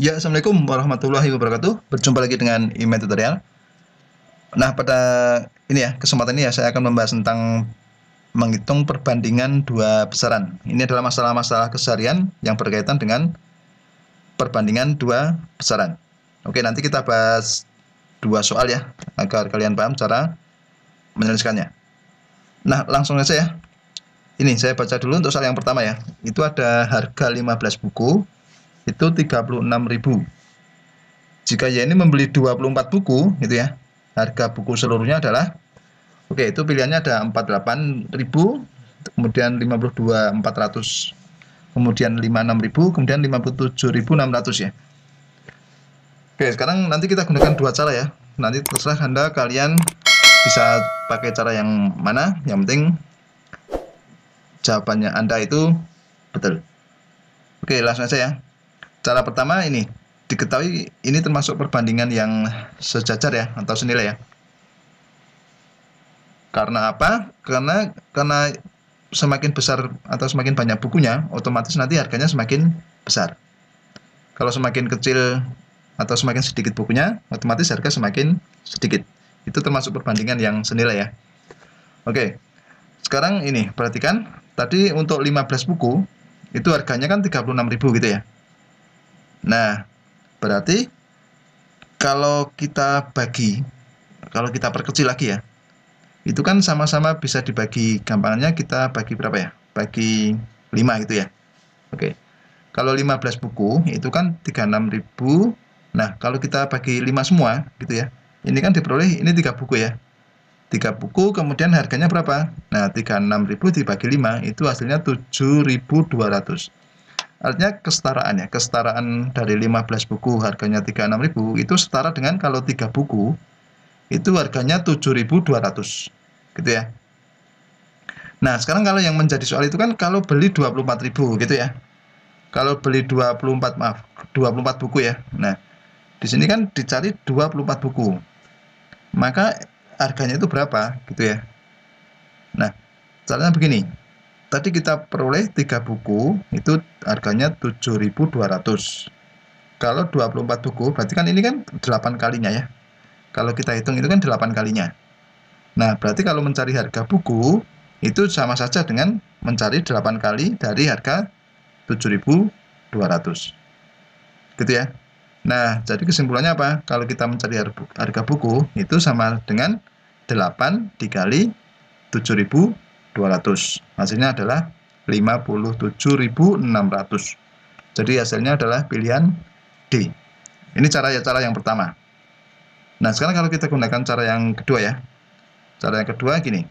Ya, Assalamualaikum warahmatullahi wabarakatuh. Berjumpa lagi dengan Email Tutorial. Nah, pada ini ya, kesempatan ini ya, saya akan membahas tentang menghitung perbandingan dua besaran. Ini adalah masalah-masalah keseharian yang berkaitan dengan perbandingan dua besaran. Oke, nanti kita bahas dua soal ya, agar kalian paham cara menyelesaikannya. Nah, langsung saja ya. Ini saya baca dulu untuk soal yang pertama ya. Itu ada harga 15 buku, itu 36.000. Jika ya ini membeli 24 buku gitu ya, harga buku seluruhnya adalah, oke, itu pilihannya ada 48.000, kemudian 52.400, kemudian 56.000, kemudian 57.600 ya. Oke, sekarang nanti kita gunakan dua cara ya. Nanti terserah Anda, kalian bisa pakai cara yang mana, yang penting jawabannya Anda itu betul. Oke, langsung aja ya. Cara pertama ini, diketahui ini termasuk perbandingan yang sejajar ya, atau senilai ya. Karena apa? Karena semakin besar atau semakin banyak bukunya, otomatis nanti harganya semakin besar. Kalau semakin kecil atau semakin sedikit bukunya, otomatis harga semakin sedikit. Itu termasuk perbandingan yang senilai ya. Oke, sekarang ini perhatikan, tadi untuk 15 buku itu harganya kan 36.000 gitu ya. Nah, berarti kalau kita perkecil lagi ya, itu kan sama-sama bisa dibagi, gampangnya kita bagi berapa ya? Bagi 5 gitu ya. Oke. Kalau 15 buku itu kan 36.000. Nah, kalau kita bagi 5 semua gitu ya. Ini kan diperoleh ini 3 buku ya. 3 buku kemudian harganya berapa? Nah, 36.000 dibagi 5 itu hasilnya 7.200. Artinya kesetaraan dari 15 buku harganya 36.000 itu setara dengan kalau 3 buku itu harganya 7.200 gitu ya. Nah, sekarang kalau yang menjadi soal itu kan kalau beli 24.000 gitu ya. Kalau beli 24 buku ya. Nah, di sini kan dicari 24 buku. Maka harganya itu berapa gitu ya. Nah, caranya begini. Tadi kita peroleh 3 buku itu harganya 7.200. Kalau 24 buku berarti kan ini kan 8 kalinya ya. Kalau kita hitung itu kan 8 kalinya. Nah, berarti kalau mencari harga buku itu sama saja dengan mencari 8 kali dari harga 7.200. Gitu ya. Nah, jadi kesimpulannya apa? Kalau kita mencari harga buku itu sama dengan 8 dikali 7.200. Hasilnya adalah 57.600. Jadi hasilnya adalah pilihan D. Ini cara yang pertama. Nah, sekarang kalau kita gunakan cara yang kedua ya. Cara yang kedua gini.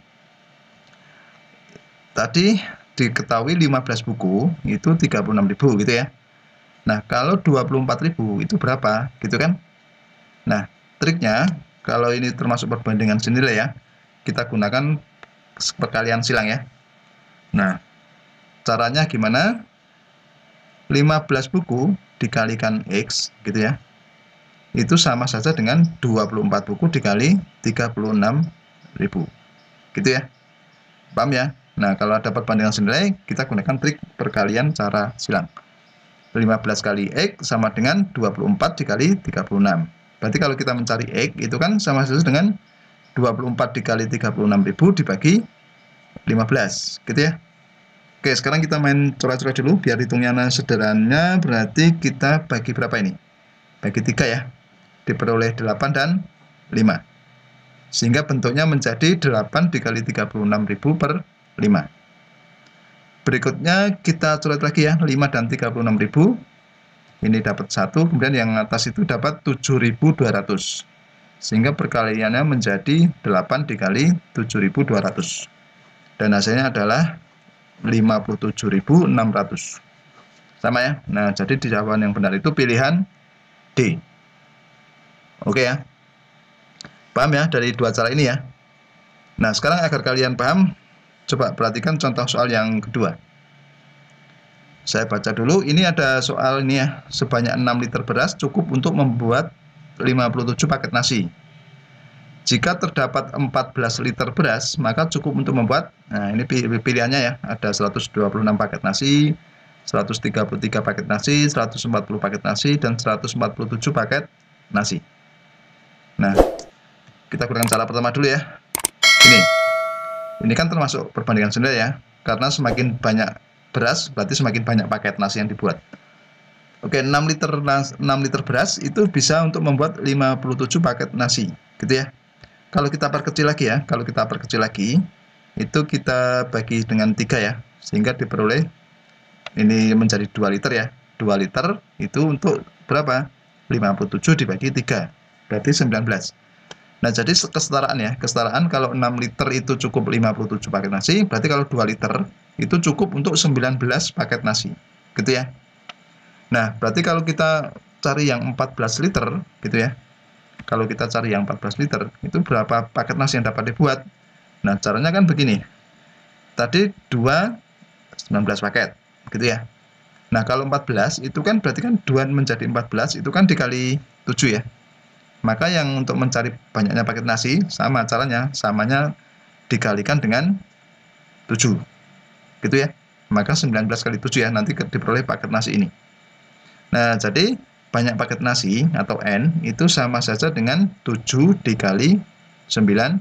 Tadi diketahui 15 buku itu 36.000 gitu ya. Nah, kalau 24.000 itu berapa? Gitu kan? Nah, triknya kalau ini termasuk perbandingan senilai ya, kita gunakan perkalian silang ya. Nah, caranya gimana? 15 buku dikalikan X gitu ya. Itu sama saja dengan 24 buku dikali 36.000. Gitu ya. Paham ya? Nah, kalau ada perbandingan senilai, kita gunakan trik perkalian cara silang. 15 kali X sama dengan 24 dikali 36. Berarti kalau kita mencari X, itu kan sama saja dengan 24 dikali 36.000 dibagi 15. Gitu ya. Oke, sekarang kita main coret-coret dulu, biar hitungnya sederhana. Berarti kita bagi berapa ini? Bagi 3 ya. Diperoleh 8 dan 5. Sehingga bentuknya menjadi 8 dikali 36.000 per 5. Berikutnya kita coret lagi ya, 5 dan 36.000. Ini dapat 1, kemudian yang atas itu dapat 7.200. Sehingga perkaliannya menjadi 8 dikali 7.200. Dan hasilnya adalah 57.600. Sama ya. Nah, jadi jawaban yang benar itu pilihan D. Oke ya. Paham ya dari dua cara ini ya. Nah, sekarang agar kalian paham, coba perhatikan contoh soal yang kedua. Saya baca dulu. Ini ada soal ini ya. Sebanyak 6 liter beras cukup untuk membuat 57 paket nasi. Jika terdapat 14 liter beras, maka cukup untuk membuat, nah ini pilihannya ya, ada 126 paket nasi, 133 paket nasi, 140 paket nasi, dan 147 paket nasi. Nah, kita gunakan cara pertama dulu ya. Ini kan termasuk perbandingan sendiri ya, karena semakin banyak beras berarti semakin banyak paket nasi yang dibuat. Oke, 6 liter beras itu bisa untuk membuat 57 paket nasi, gitu ya. Kalau kita perkecil lagi ya, itu kita bagi dengan 3 ya, sehingga diperoleh ini menjadi 2 liter ya. 2 liter itu untuk berapa? 57 dibagi 3, berarti 19. Nah, jadi kesetaraan kalau 6 liter itu cukup 57 paket nasi, berarti kalau 2 liter itu cukup untuk 19 paket nasi, gitu ya. Nah, berarti kalau kita cari yang 14 liter, gitu ya. Kalau kita cari yang 14 liter, itu berapa paket nasi yang dapat dibuat? Nah, caranya kan begini. Tadi 2, 19 paket, gitu ya. Nah, kalau 14 itu kan berarti kan 2 menjadi 14 itu kan dikali 7 ya. Maka yang untuk mencari banyaknya paket nasi, sama caranya, samanya dikalikan dengan 7. Gitu ya. Maka 19 kali 7 ya, nanti diperoleh paket nasi ini. Nah, jadi banyak paket nasi atau N itu sama saja dengan 7 dikali 19.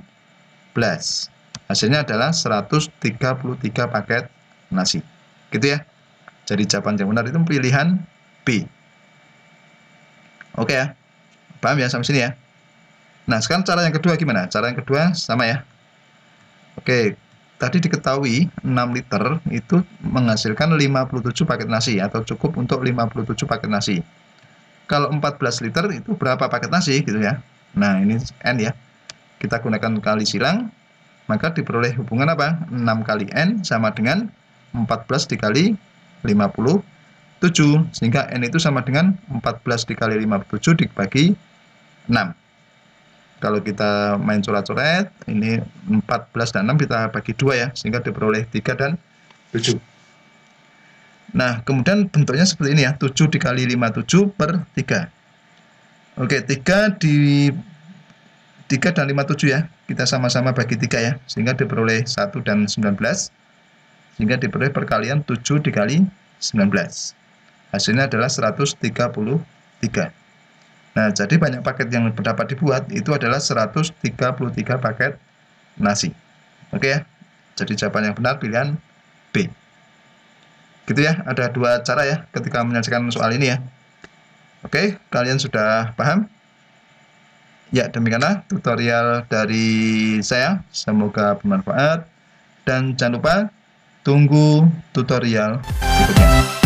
Hasilnya adalah 133 paket nasi. Gitu ya. Jadi jawaban yang benar itu pilihan B. Oke ya. Paham ya sampai sini ya? Nah, sekarang cara yang kedua gimana? Cara yang kedua sama ya. Oke, tadi diketahui 6 liter itu menghasilkan 57 paket nasi atau cukup untuk 57 paket nasi. Kalau 14 liter itu berapa paket nasi gitu ya. Nah, ini N ya. Kita gunakan kali silang, maka diperoleh hubungan apa? 6 kali N sama dengan 14 dikali 57, sehingga N itu sama dengan 14 dikali 57 dibagi 6. Kalau kita main coret-coret, ini 14 dan 6 kita bagi 2 ya, sehingga diperoleh 3 dan 7. Nah, kemudian bentuknya seperti ini ya, 7 dikali 57 per 3. Oke, 3 dan 57 ya, kita sama-sama bagi 3 ya, sehingga diperoleh 1 dan 19, sehingga diperoleh perkalian 7 dikali 19. Hasilnya adalah 133. Nah, jadi banyak paket yang dapat dibuat itu adalah 133 paket nasi. Oke ya. Jadi jawaban yang benar pilihan B. Gitu ya, ada 2 cara ya ketika menyelesaikan soal ini ya. Oke, kalian sudah paham? Ya, demikianlah tutorial dari saya. Semoga bermanfaat. Dan jangan lupa tunggu tutorial berikutnya.